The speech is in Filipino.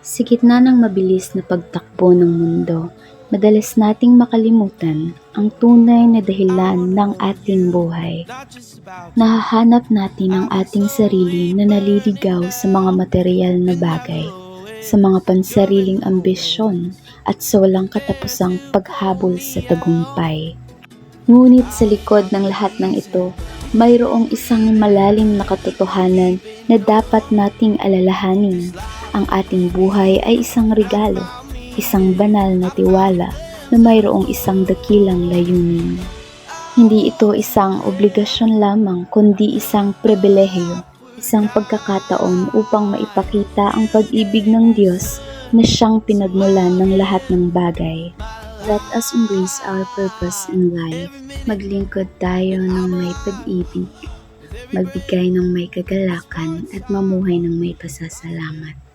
Sa gitna ng mabilis na pagtakbo ng mundo, madalas nating makalimutan ang tunay na dahilan ng ating buhay. Nahahanap natin ang ating sarili na naliligaw sa mga materyal na bagay, sa mga pansariling ambisyon at sa walang katapusang paghabol sa tagumpay. Ngunit sa likod ng lahat ng ito, mayroong isang malalim na katotohanan na dapat nating alalahanin. Ang ating buhay ay isang regalo, isang banal na tiwala na mayroong isang dakilang layunin. Hindi ito isang obligasyon lamang kundi isang pribilehiyo, isang pagkakataon upang maipakita ang pag-ibig ng Diyos na siyang pinagmulan ng lahat ng bagay. Let us embrace our purpose in life. Maglingkod tayo ng may pag-ibig, magbigay ng may kagalakan at mamuhay ng may pasasalamat.